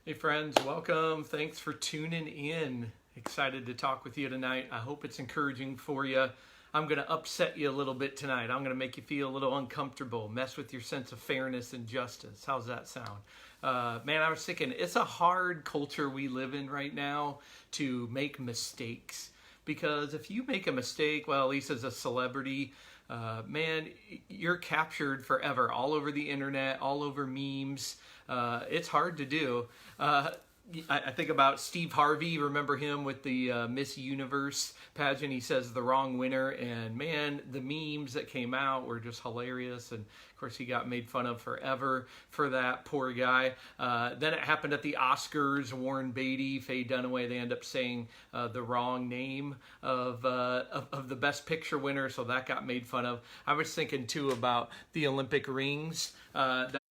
Hey friends, welcome. Thanks for tuning in. Excited to talk with you tonight. I hope it's encouraging for you. I'm going to upset you a little bit tonight. I'm going to make you feel a little uncomfortable, mess with your sense of fairness and justice. How's that sound? Man, I was thinking it's a hard culture we live in right now to make mistakes. Because if you make a mistake, well, at least as a celebrity, man, you're captured forever all over the internet, all over memes. It's hard to do. I think about Steve Harvey. Remember him with the Miss Universe pageant? He says the wrong winner, and man, the memes that came out were just hilarious. And of course, he got made fun of forever for that. Poor guy. Then it happened at the Oscars. Warren Beatty, Faye Dunaway, they end up saying the wrong name of the Best Picture winner, so that got made fun of. I was thinking too about the Olympic rings.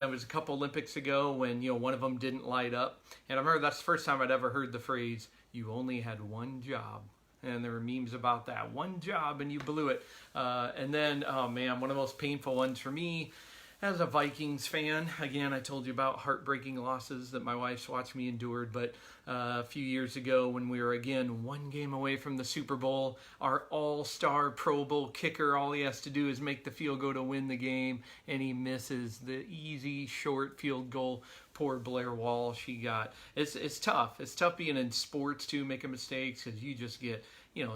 That was a couple Olympics ago when one of them didn't light up, and I remember that's the first time I'd ever heard the phrase "you only had one job," and there were memes about that one job and you blew it. And then, oh man, one of the most painful ones for me as a Vikings fan. Again, I told you about heartbreaking losses that my wife's watched me endured, but a few years ago when we were again one game away from the Super Bowl, our all-star Pro Bowl kicker, all he has to do is make the field goal to win the game, and he misses the easy short field goal. Poor Blair Wall, she got. It's tough. It's tough being in sports too, making mistakes, because you just get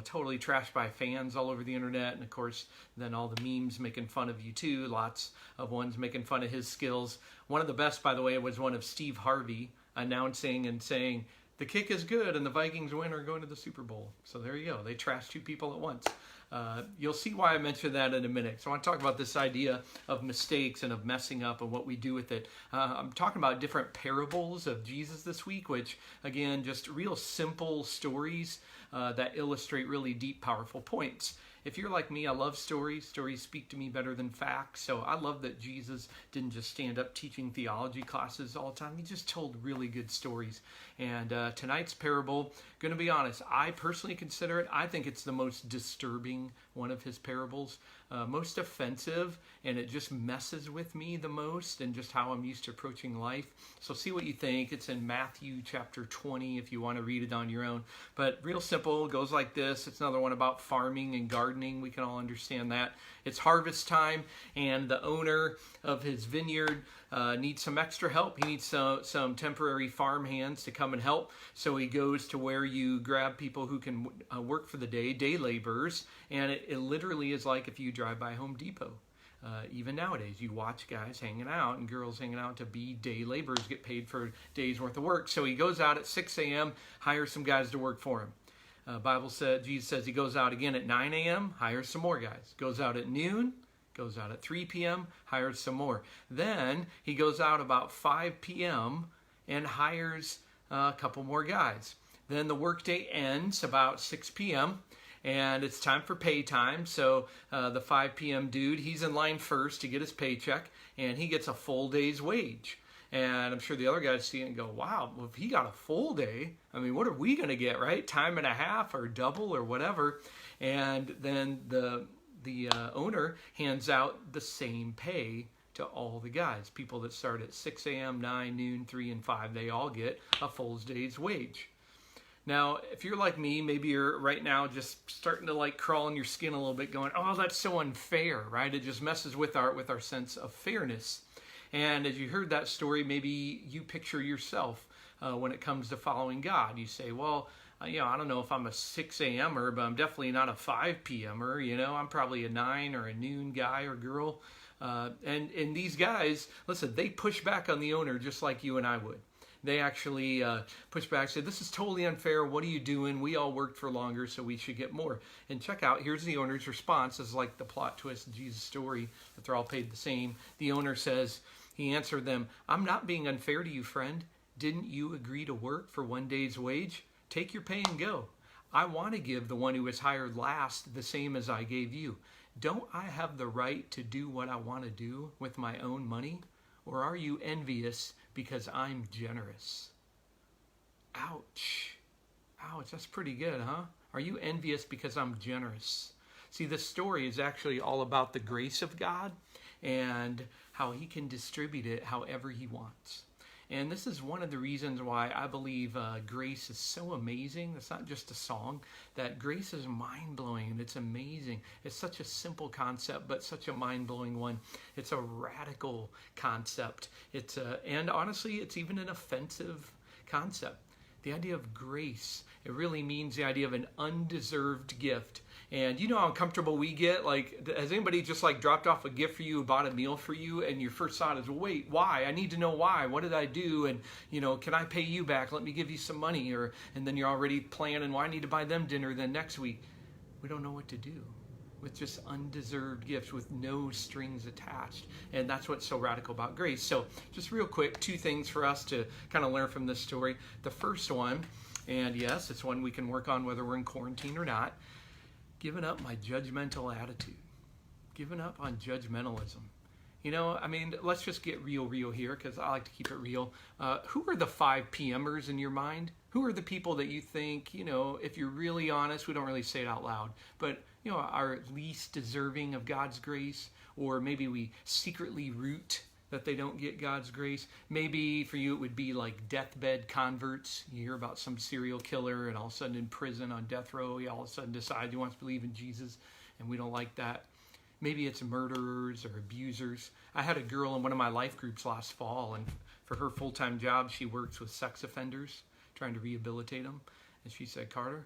totally trashed by fans all over the internet, and of course then all the memes making fun of you too, lots of ones making fun of his skills. One of the best, by the way, was one of Steve Harvey announcing and saying the kick is good and the Vikings win are going to the Super Bowl. So there you go, they trashed two people at once. You'll see why I mentioned that in a minute. So I want to talk about this idea of mistakes and of messing up and what we do with it. I'm talking about different parables of Jesus this week, which, again, just real simple stories that illustrate really deep, powerful points. If you're like me, I love stories. Stories speak to me better than facts. So I love that Jesus didn't just stand up teaching theology classes all the time. He just told really good stories. And tonight's parable, going to be honest, I personally consider it, I think it's the most disturbing one of his parables, most offensive, and it just messes with me the most and just how I'm used to approaching life. So see what you think. It's in Matthew chapter 20 if you want to read it on your own. But real simple, it goes like this. It's another one about farming and gardening. We can all understand that. It's harvest time, and the owner of his vineyard needs some extra help. He needs some temporary farm hands to come and help. So he goes to where you grab people who can work for the day laborers, and it literally is like if you drive by Home Depot. Even nowadays, you watch guys hanging out and girls hanging out to be day laborers, get paid for a day's worth of work. So he goes out at 6 a.m., hires some guys to work for him. Bible said, Jesus says he goes out again at 9 a.m., hires some more guys. Goes out at noon, goes out at 3 p.m., hires some more. Then he goes out about 5 p.m. and hires a couple more guys. Then the workday ends about 6 p.m., and it's time for pay time. So the 5 p.m. dude, he's in line first to get his paycheck, and he gets a full day's wage. And I'm sure the other guys see it and go, wow, well, if he got a full day, I mean, what are we going to get, right? Time and a half or double or whatever. And then the owner hands out the same pay to all the guys. People that start at 6 a.m., 9, noon, 3, and 5, they all get a full day's wage. Now, if you're like me, maybe you're right now just starting to like crawl in your skin a little bit going, oh, that's so unfair, right? It just messes with our sense of fairness. And as you heard that story, maybe you picture yourself when it comes to following God. You say, well, I don't know if I'm a 6 a.m.er, but I'm definitely not a 5 p.m.er. I'm probably a 9 or a noon guy or girl. And these guys, listen, they push back on the owner just like you and I would. They actually push back, say, this is totally unfair. What are you doing? We all worked for longer, so we should get more. And check out, here's the owner's response. This is like the plot twist in Jesus' story, that they're all paid the same. The owner says, he answered them, I'm not being unfair to you, friend. Didn't you agree to work for one day's wage? Take your pay and go. I want to give the one who was hired last the same as I gave you. Don't I have the right to do what I want to do with my own money? Or are you envious because I'm generous? Ouch. Ouch, that's pretty good, huh? Are you envious because I'm generous? See, this story is actually all about the grace of God and how he can distribute it however he wants. And this is one of the reasons why I believe grace is so amazing. It's not just a song, that grace is mind-blowing and it's amazing. It's such a simple concept, but such a mind-blowing one. It's a radical concept. And honestly, it's even an offensive concept. The idea of grace, it really means the idea of an undeserved gift. And you know how uncomfortable we get? Like, has anybody just like dropped off a gift for you, bought a meal for you, and your first thought is, well, wait, why? I need to know why. What did I do? And, you know, can I pay you back? Let me give you some money. And then you're already planning, well, I need to buy them dinner then next week. We don't know what to do with just undeserved gifts with no strings attached. And that's what's so radical about grace. So just real quick, 2 things for us to kind of learn from this story. The first one, and yes, it's one we can work on whether we're in quarantine or not, giving up my judgmental attitude. Giving up on judgmentalism. You know, I mean, let's just get real here, because I like to keep it real. Who are the 5 PMers in your mind? Who are the people that you think, you know, if you're really honest, we don't really say it out loud, but, you know, are least deserving of God's grace? Or maybe we secretly root that they don't get God's grace. Maybe for you it would be like deathbed converts. You hear about some serial killer and all of a sudden in prison on death row, he all of a sudden decides he wants to believe in Jesus, and we don't like that. Maybe it's murderers or abusers. I had a girl in one of my life groups last fall, and for her full-time job, she works with sex offenders, trying to rehabilitate them. And she said, Carter,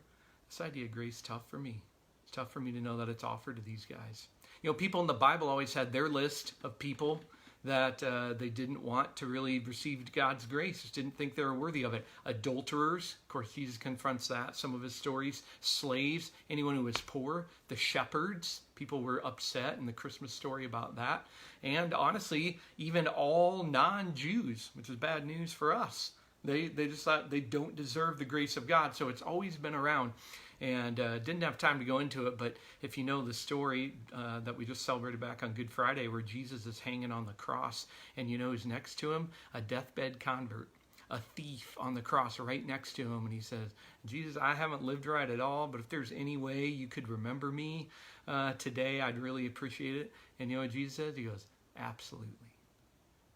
this idea of grace is tough for me. It's tough for me to know that it's offered to these guys. You know, people in the Bible always had their list of people that they didn't want to really receive God's grace, just didn't think they were worthy of it. Adulterers, of course, Jesus confronts that, some of his stories. Slaves, anyone who was poor. The shepherds, people were upset in the Christmas story about that. And honestly, even all non-Jews, which is bad news for us. They just thought they don't deserve the grace of God, so it's always been around. And didn't have time to go into it, but if you know the story that we just celebrated back on Good Friday, where Jesus is hanging on the cross, and you know who's next to him? A deathbed convert, a thief on the cross right next to him. And he says, Jesus, I haven't lived right at all, but if there's any way you could remember me today, I'd really appreciate it. And you know what Jesus says? He goes, absolutely.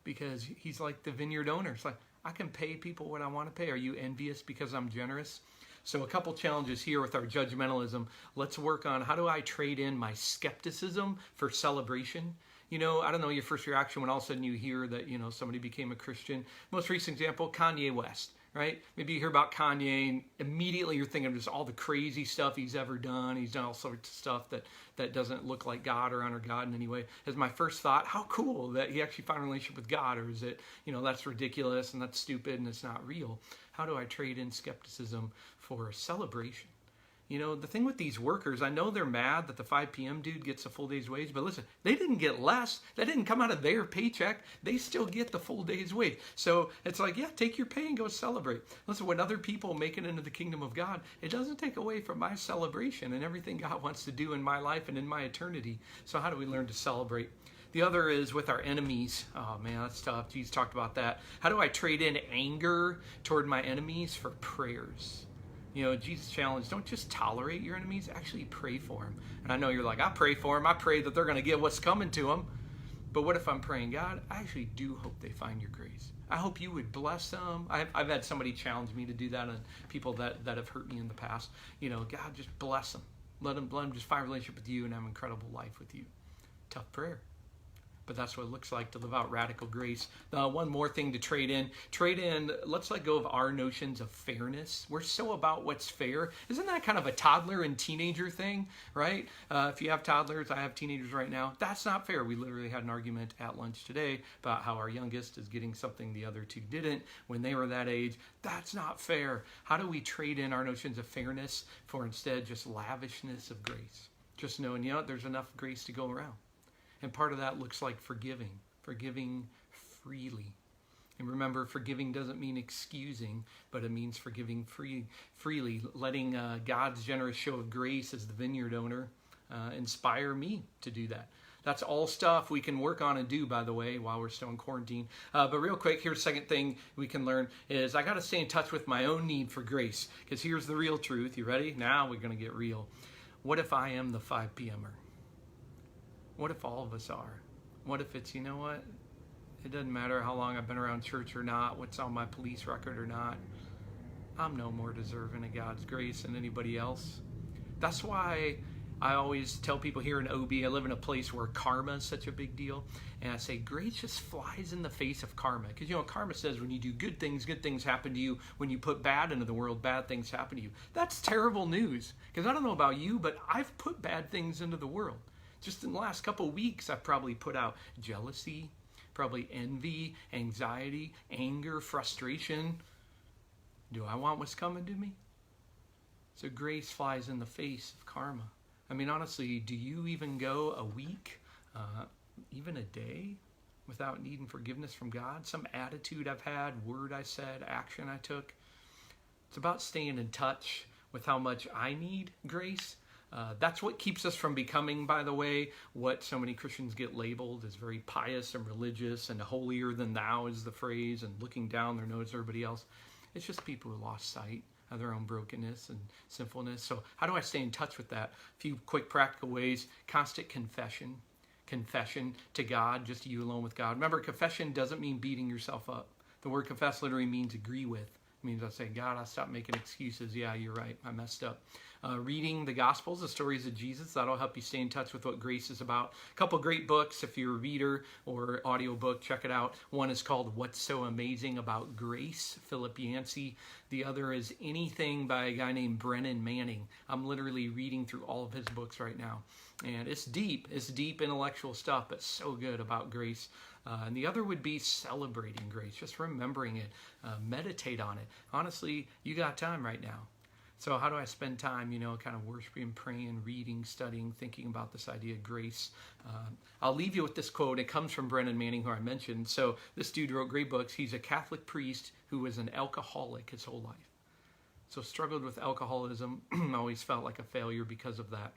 Because he's like the vineyard owner. It's like, I can pay people what I want to pay. Are you envious because I'm generous? So a couple challenges here with our judgmentalism. Let's work on, how do I trade in my skepticism for celebration? You know, I don't know your first reaction when all of a sudden you hear that, you know, somebody became a Christian. Most recent example, Kanye West, right? Maybe you hear about Kanye and immediately you're thinking of just all the crazy stuff he's ever done. He's done all sorts of stuff that doesn't look like God or honor God in any way. As my first thought, how cool that he actually found a relationship with God, or is it, you know, that's ridiculous and that's stupid and it's not real? How do I trade in skepticism for a celebration? You know, the thing with these workers, I know they're mad that the 5 p.m. dude gets a full day's wage, but listen, they didn't get less. That didn't come out of their paycheck. They still get the full day's wage. So it's like, yeah, take your pay and go celebrate. Listen, when other people make it into the kingdom of God, it doesn't take away from my celebration and everything God wants to do in my life and in my eternity. So how do we learn to celebrate? The other is with our enemies. Oh man, that's tough. Jesus talked about that. How do I trade in anger toward my enemies for prayers? You know, Jesus challenged, don't just tolerate your enemies, actually pray for them. And I know you're like, I pray for them. I pray that they're going to get what's coming to them. But what if I'm praying, God, I actually do hope they find your grace. I hope you would bless them. I've had somebody challenge me to do that, and people that have hurt me in the past. You know, God, just bless them. Let them just find a relationship with you and have an incredible life with you. Tough prayer. But that's what it looks like to live out radical grace. One more thing to trade in. Let's let go of our notions of fairness. We're so about what's fair. Isn't that kind of a toddler and teenager thing, right? If you have toddlers, I have teenagers right now. That's not fair. We literally had an argument at lunch today about how our youngest is getting something the other two didn't when they were that age. That's not fair. How do we trade in our notions of fairness for instead just lavishness of grace? Just knowing, you know, there's enough grace to go around. And part of that looks like forgiving freely. And remember, forgiving doesn't mean excusing, but it means forgiving freely, letting God's generous show of grace as the vineyard owner inspire me to do that. That's all stuff we can work on and do, by the way, while we're still in quarantine. But real quick, here's the second thing we can learn is I got to stay in touch with my own need for grace. Because here's the real truth. You ready? Now we're going to get real. What if I am the 5 p.m.er? What if all of us are? What if it's, you know what? It doesn't matter how long I've been around church or not, what's on my police record or not. I'm no more deserving of God's grace than anybody else. That's why I always tell people here in OB, I live in a place where karma is such a big deal. And I say grace just flies in the face of karma. Because, karma says when you do good things happen to you. When you put bad into the world, bad things happen to you. That's terrible news. Because I don't know about you, but I've put bad things into the world. Just in the last couple of weeks, I've probably put out jealousy, probably envy, anxiety, anger, frustration. Do I want what's coming to me? So grace flies in the face of karma. I mean, honestly, do you even go a week, even a day, without needing forgiveness from God? Some attitude I've had, word I said, action I took. It's about staying in touch with how much I need grace. That's what keeps us from becoming, by the way, what so many Christians get labeled as very pious and religious, and holier than thou is the phrase, and looking down their nose at everybody else. It's just people who lost sight of their own brokenness and sinfulness. So how do I stay in touch with that? A few quick practical ways. Constant confession to God, just you alone with God. Remember, confession doesn't mean beating yourself up. The word confess literally means agree with. It means I say, God, I stopped making excuses. Yeah, you're right. I messed up. Reading the Gospels, the stories of Jesus, that'll help you stay in touch with what grace is about. A couple great books, if you're a reader or audiobook, check it out. One is called What's So Amazing About Grace, Philip Yancey. The other is Anything by a guy named Brennan Manning. I'm literally reading through all of his books right now. And it's deep intellectual stuff, but so good about grace. And the other would be celebrating grace, just remembering it, meditate on it. Honestly, you got time right now. So how do I spend time, kind of worshiping, praying, reading, studying, thinking about this idea of grace? I'll leave you with this quote. It comes from Brennan Manning, who I mentioned. So this dude wrote great books. He's a Catholic priest who was an alcoholic his whole life. So struggled with alcoholism, always felt like a failure because of that,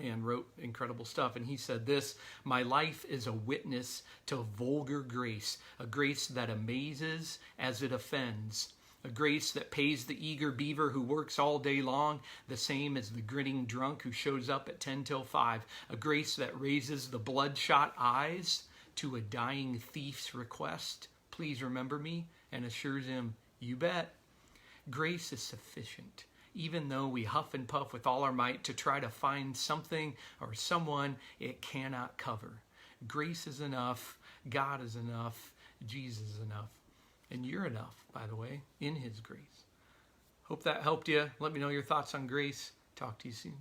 and wrote incredible stuff. And he said this: my life is a witness to vulgar grace, a grace that amazes as it offends. A grace that pays the eager beaver who works all day long, the same as the grinning drunk who shows up at 10 till 5. A grace that raises the bloodshot eyes to a dying thief's request, please remember me, and assures him, you bet. Grace is sufficient, even though we huff and puff with all our might to try to find something or someone it cannot cover. Grace is enough, God is enough, Jesus is enough. And you're enough, by the way, in his grace. Hope that helped you. Let me know your thoughts on grace. Talk to you soon.